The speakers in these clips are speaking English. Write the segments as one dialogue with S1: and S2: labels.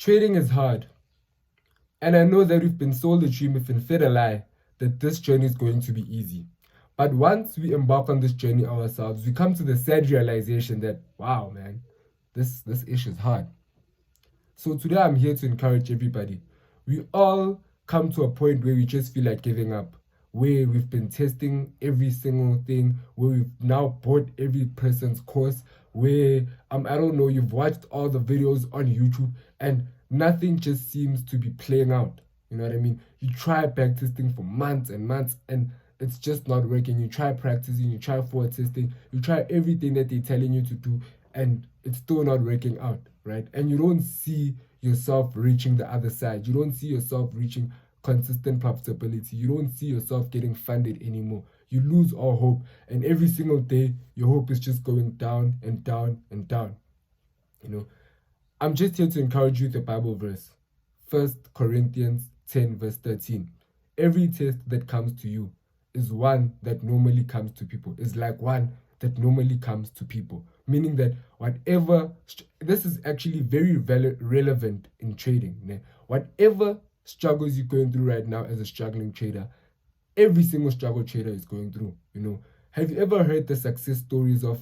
S1: Trading is hard. And I know that we've been sold a dream, we've been fed a lie that this journey is going to be easy. But once we embark on this journey ourselves, we come to the sad realization that, wow, man, this issue is hard. So today I'm here to encourage everybody. We all come to a point where we just feel like giving up, where we've been testing every single thing, where we've now bought every person's course, where I don't know, you've watched all the videos on YouTube and nothing just seems to be playing out. You know what I mean? You try back testing for months and months and it's just not working. You try practicing, you try forward testing, you try everything that they're telling you to do, and it's still not working out, right? And you don't see yourself reaching the other side. You don't see yourself reaching consistent profitability. You don't see yourself getting funded anymore. You lose all hope, and every single day your hope is just going down and down and down. You know, I'm just here to encourage you with a Bible verse. 1 Corinthians 10 verse 13. Every test that comes to you is one that normally comes to people. Is like one that normally comes to people. Meaning that whatever, this is actually very relevant in trading. Né? Whatever struggles you're going through right now as a struggling trader, every single struggle trader is going through. You know, have you ever heard the success stories of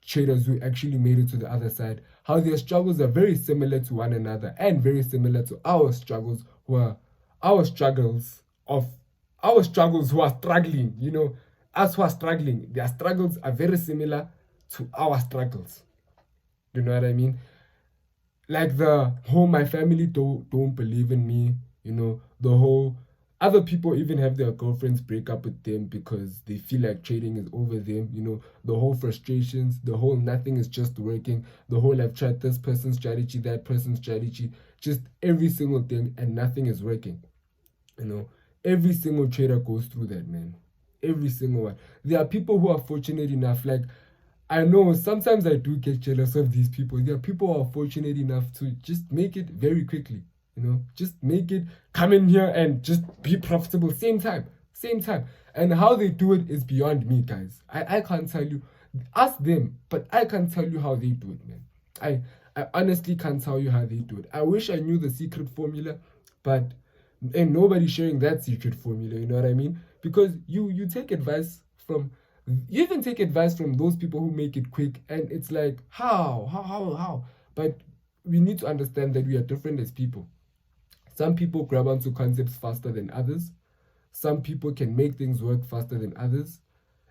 S1: traders who actually made it to the other side? How their struggles are very similar to one another and very similar to our struggles, who are our struggles who are struggling. You know, us who are struggling, their struggles are very similar to our struggles. You know what I mean? Like the whole my family don't believe in me, you know, the whole other people even have their girlfriends break up with them because they feel like trading is over them, you know, the whole frustrations, the whole nothing is just working, the whole I've tried this person's strategy, that person's strategy, just every single thing and nothing is working. You know, every single trader goes through that, man. Every single one. There are people who are fortunate enough, like I know sometimes I do get jealous of these people. There are people who are fortunate enough to just make it very quickly, you know, just make it, come in here and just be profitable same time. And how they do it is beyond me, guys. I can't tell you, ask them, but I can't tell you how they do it, man. I honestly can't tell you how they do it. I wish I knew the secret formula, but ain't nobody sharing that secret formula, you know what I mean? Because you take advice from, you even take advice from those people who make it quick, and it's like, how? But we need to understand that we are different as people. Some people grab onto concepts faster than others. Some people can make things work faster than others.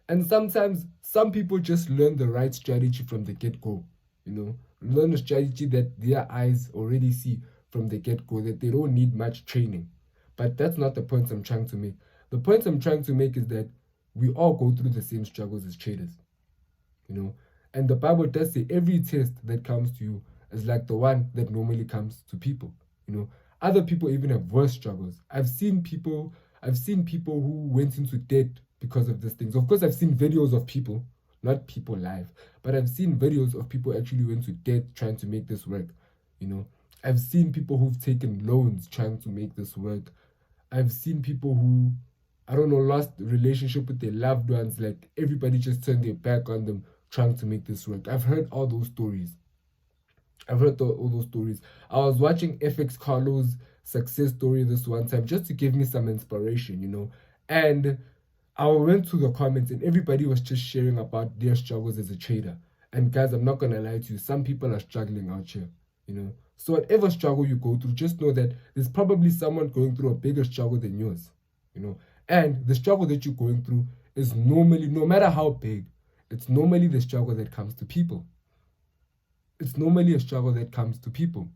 S1: And sometimes some people just learn the right strategy from the get-go, you know, learn a strategy that their eyes already see from the get-go, that they don't need much training. But that's not the point I'm trying to make. The point I'm trying to make is that we all go through the same struggles as traders, you know. And the Bible does say every test that comes to you is like the one that normally comes to people, you know. Other people even have worse struggles. I've seen people who went into debt because of these things. Of course, I've seen videos of people, not people live, but I've seen videos of people actually went to debt trying to make this work, you know. I've seen people who've taken loans trying to make this work. I've seen people who, I don't know, lost relationship with their loved ones. Like everybody just turned their back on them trying to make this work. I've heard all those stories. All those stories. I was watching FX Carlo's success story this one time just to give me some inspiration, you know. And I went to the comments and everybody was just sharing about their struggles as a trader. And guys, I'm not gonna lie to you, some people are struggling out here, you know. So whatever struggle you go through, just know that there's probably someone going through a bigger struggle than yours, you know. And the struggle that you're going through is normally, no matter how big, it's normally the struggle that comes to people. It's normally a struggle that comes to people.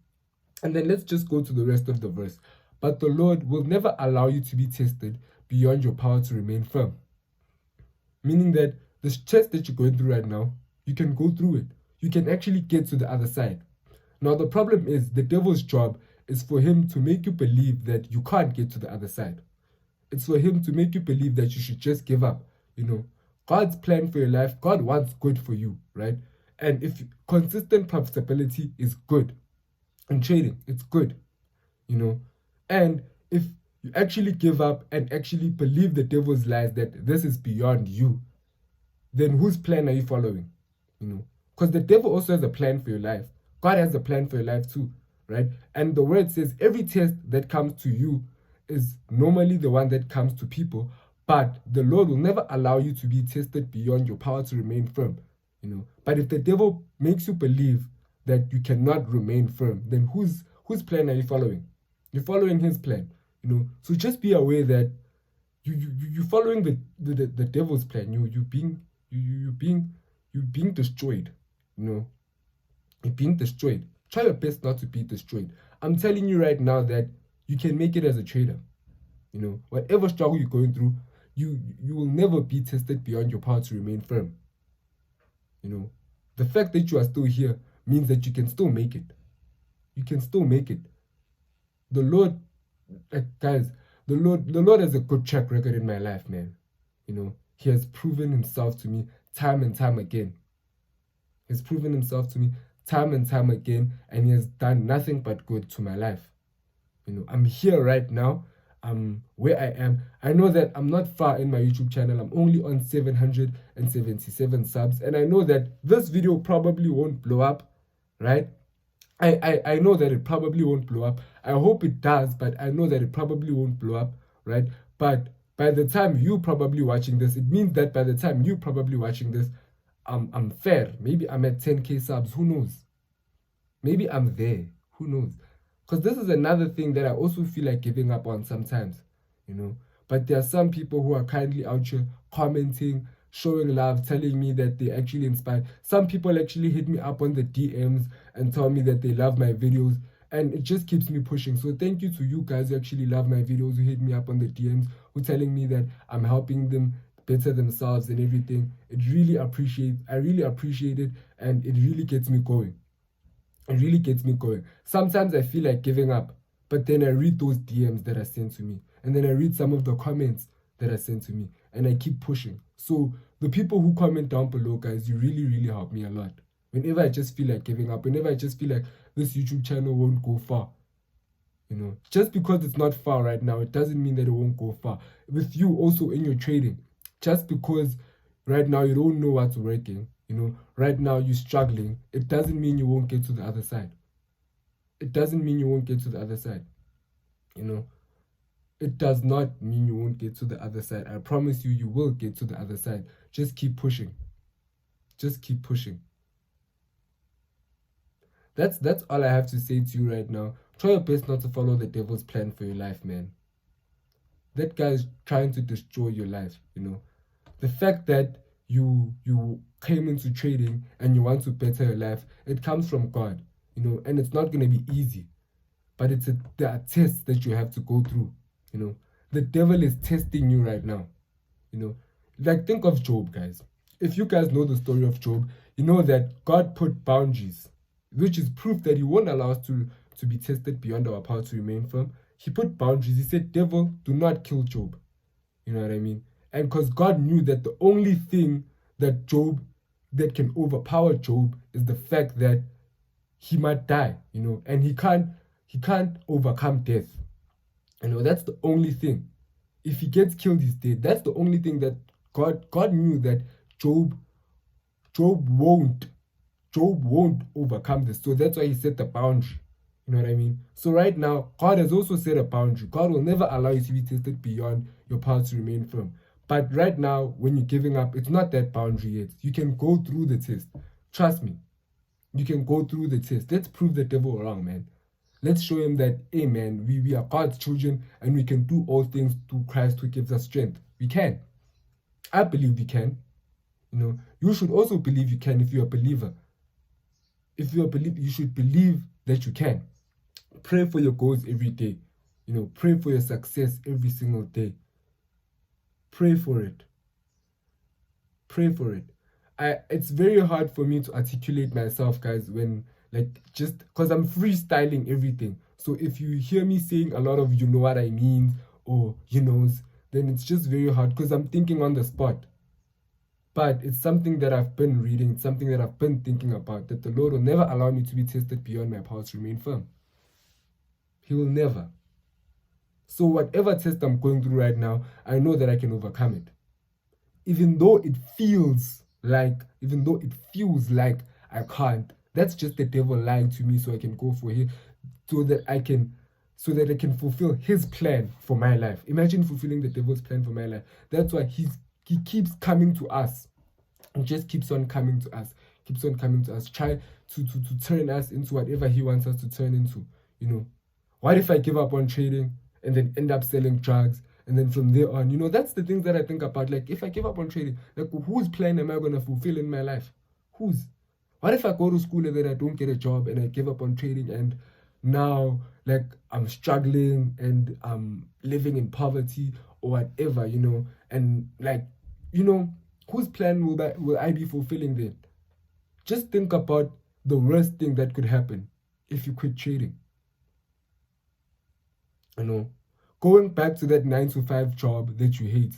S1: And then let's just go to the rest of the verse. But the Lord will never allow you to be tested beyond your power to remain firm. Meaning that this test that you're going through right now, you can go through it. You can actually get to the other side. Now, the problem is the devil's job is for him to make you believe that you can't get to the other side. It's for him to make you believe that you should just give up. You know, God's plan for your life, God wants good for you, right? And if consistent profitability is good in trading, it's good, you know. And if you actually give up and actually believe the devil's lies that this is beyond you, then whose plan are you following? You know, because the devil also has a plan for your life. God has a plan for your life too. right? And the word says every test that comes to you is normally the one that comes to people, but the Lord will never allow you to be tested beyond your power to remain firm, But if the devil makes you believe that you cannot remain firm, then whose plan are you following? You're following his plan, So just be aware that you're following the devil's plan. You're being destroyed, You're being destroyed. Try your best not to be destroyed. I'm telling you right now that you can make it as a trader. Whatever struggle you're going through, you will never be tested beyond your power to remain firm. The fact that you are still here means that you can still make it. You can still make it. The Lord, guys, the Lord has a good track record in my life, man. He has proven himself to me time and time again. He's proven himself to me time and time again, and he has done nothing but good to my life. I'm here right now. Where I am. I know that I'm not far in my YouTube channel. I'm only on 777 subs, and I know that this video probably won't blow up, right? I know that it probably won't blow up. I hope it does, but I know that it probably won't blow up, right? But by the time you probably watching this, it means that by the time you probably watching this, I'm fair. Maybe I'm at 10k subs. Who knows? Maybe I'm there. Who knows? Because this is another thing that I also feel like giving up on sometimes, But there are some people who are kindly out here commenting, showing love, telling me that they actually inspired. Some people actually hit me up on the DMs and tell me that they love my videos, and it just keeps me pushing. So thank you to you guys who actually love my videos, who hit me up on the DMs, who telling me that I'm helping them better themselves and everything. I really appreciate it, and it really gets me going. It really gets me going. Sometimes I feel like giving up, but then I read those DMs that are sent to me, and then I read some of the comments that are sent to me, and I keep pushing. So the people who comment down below, guys, you really, really help me a lot. Whenever I just feel like giving up, whenever I just feel like this YouTube channel won't go far, just because it's not far right now, it doesn't mean that it won't go far. With you also in your trading, just because right now you don't know what's working, right now you're struggling, it doesn't mean you won't get to the other side. It doesn't mean you won't get to the other side. It does not mean you won't get to the other side. I promise you, you will get to the other side. Just keep pushing. Just keep pushing. That's all I have to say to you right now. Try your best not to follow the devil's plan for your life, man. That guy is trying to destroy your life, The fact that you came into trading and you want to better your life, it comes from God, and it's not going to be easy, but there are tests that you have to go through, The devil is testing you right now, Like, think of Job, guys. If you guys know the story of Job, you know that God put boundaries, which is proof that he won't allow us to be tested beyond our power to remain firm. He put boundaries. He said, devil, do not kill Job. You know what I mean? And because God knew that the only thing that can overpower Job is the fact that he might die, and he can't overcome death. That's the only thing. If he gets killed, he's dead. That's the only thing that God knew, that Job won't overcome this. So that's why he set the boundary. You know what I mean? So right now, God has also set a boundary. God will never allow you to be tested beyond your power to remain firm. But right now, when you're giving up, it's not that boundary yet. You can go through the test. Trust me. You can go through the test. Let's prove the devil wrong, man. Let's show him that, hey, man, we are God's children and we can do all things through Christ who gives us strength. We can. I believe we can. You should also believe you can if you're a believer. If you're a believer, you should believe that you can. Pray for your goals every day. Pray for your success every single day. Pray for it. Pray for it. It's very hard for me to articulate myself, guys, when, just because I'm freestyling everything. So if you hear me saying a lot of you know what I mean, or then it's just very hard because I'm thinking on the spot. But it's something that I've been reading, something that I've been thinking about, that the Lord will never allow me to be tested beyond my power to remain firm. He will never. So whatever test I'm going through right now, I know that I can overcome it. Even though it feels like I can't, That's just the devil lying to me so I can go for him, so that I can fulfill his plan for my life. Imagine fulfilling the devil's plan for my life. That's why he keeps coming to us. He just keeps on coming to us, try to turn us into whatever he wants us to turn into. You know, what if I give up on trading and then end up selling drugs? And then from there on, that's the things that I think about. Like, if I give up on trading, like, whose plan am I going to fulfill in my life? Whose? What if I go to school and then I don't get a job and I give up on trading, and now, like, I'm struggling and I'm living in poverty or whatever, and, like, whose plan will I be fulfilling then? Just think about the worst thing that could happen if you quit trading. Going back to that 9-to-5 job that you hate,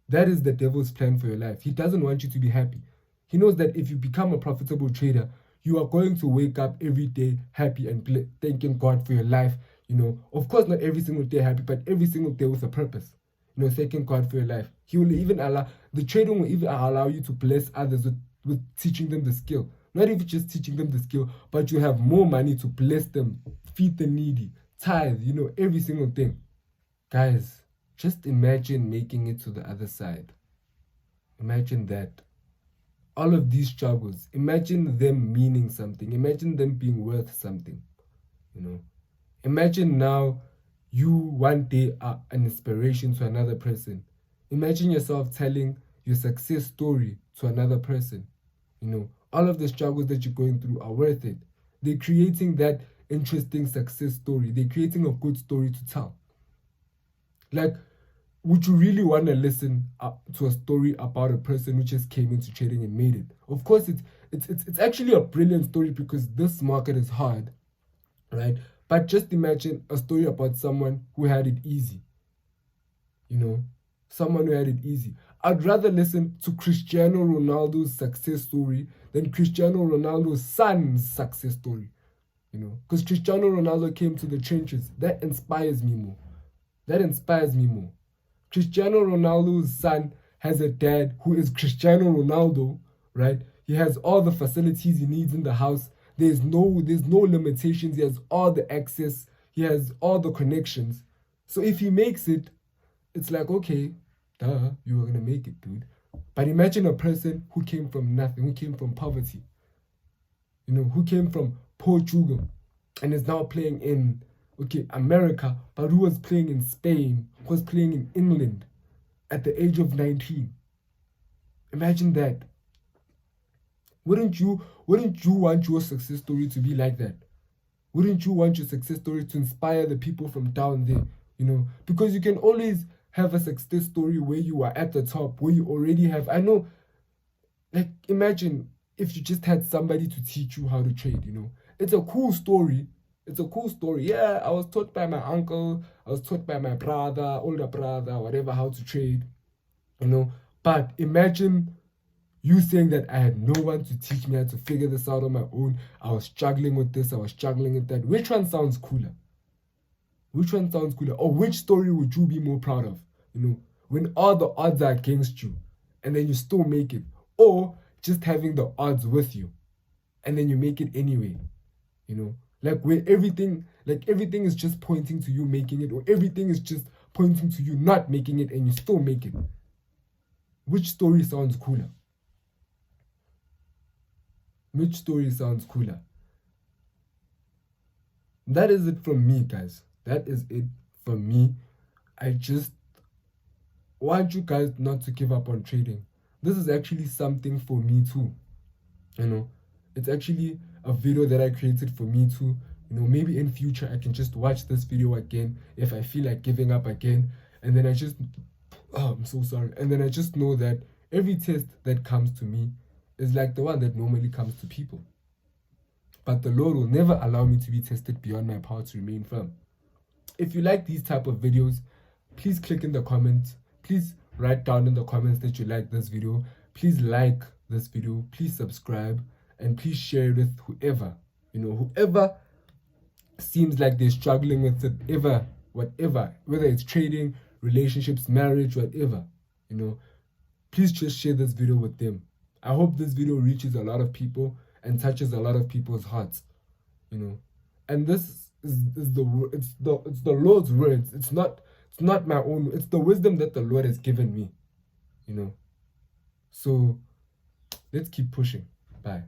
S1: that is the devil's plan for your life. He doesn't want you to be happy. He knows that if you become a profitable trader, you are going to wake up every day happy and thanking God for your life. Of course, not every single day happy, but every single day with a purpose. Thanking God for your life. He will even the trading will even allow you to bless others with teaching them the skill. Not even just teaching them the skill, but you have more money to bless them, feed the needy, tithe, every single thing. Guys, just imagine making it to the other side. Imagine that. All of these struggles, imagine them meaning something. Imagine them being worth something. Imagine now you one day are an inspiration to another person. Imagine yourself telling your success story to another person. All of the struggles that you're going through are worth it. They're creating that interesting success story. They're creating a good story to tell. Like, would you really want to listen to a story about a person who just came into trading and made it? Of course, it's actually a brilliant story because this market is hard, right? But just imagine a story about someone who had it easy. Someone who had it easy. I'd rather listen to Cristiano Ronaldo's success story than Cristiano Ronaldo's son's success story. Because Cristiano Ronaldo came to the trenches. That inspires me more. Cristiano Ronaldo's son has a dad who is Cristiano Ronaldo, right? He has all the facilities he needs in the house. There's no limitations. He has all the access. He has all the connections. So if he makes it, it's like, okay, duh, you were gonna make it, dude. But imagine a person who came from nothing, who came from poverty, who came from Portugal and is now playing in America, but who was playing in Spain, who was playing in England at the age of 19. Imagine that. Wouldn't you want your success story to be like that? Wouldn't you want your success story to inspire the people from down there? Because you can always have a success story where you are at the top, where you already have, I know, like, imagine if you just had somebody to teach you how to trade, It's a cool story. Yeah, I was taught by my uncle, I was taught by my brother, older brother, whatever, how to trade, But imagine you saying that I had no one to teach me how to figure this out on my own. I was struggling with this, I was struggling with that. Which one sounds cooler? Or which story would you be more proud of? When all the odds are against you and then you still make it. Or just having the odds with you and then you make it anyway. Like, where everything is just pointing to you making it, or everything is just pointing to you not making it and you still make it. Which story sounds cooler? That is it from me, guys. That is it from me. I just want you guys not to give up on trading. This is actually something for me too. It's actually a video that I created for me too. Maybe in future I can just watch this video again if I feel like giving up again. And then I'm so sorry. And then I just know that every test that comes to me is like the one that normally comes to people. But the Lord will never allow me to be tested beyond my power to remain firm. If you like these type of videos, please click in the comments. Please write down in the comments that you like this video. Please like this video. Please subscribe. And please share it with whoever, whoever seems like they're struggling with it, whatever, whether it's trading, relationships, marriage, whatever, please just share this video with them. I hope this video reaches a lot of people and touches a lot of people's hearts, you know. And this is the Lord's words. It's not my own. It's the wisdom that the Lord has given me, you know. So let's keep pushing. Bye.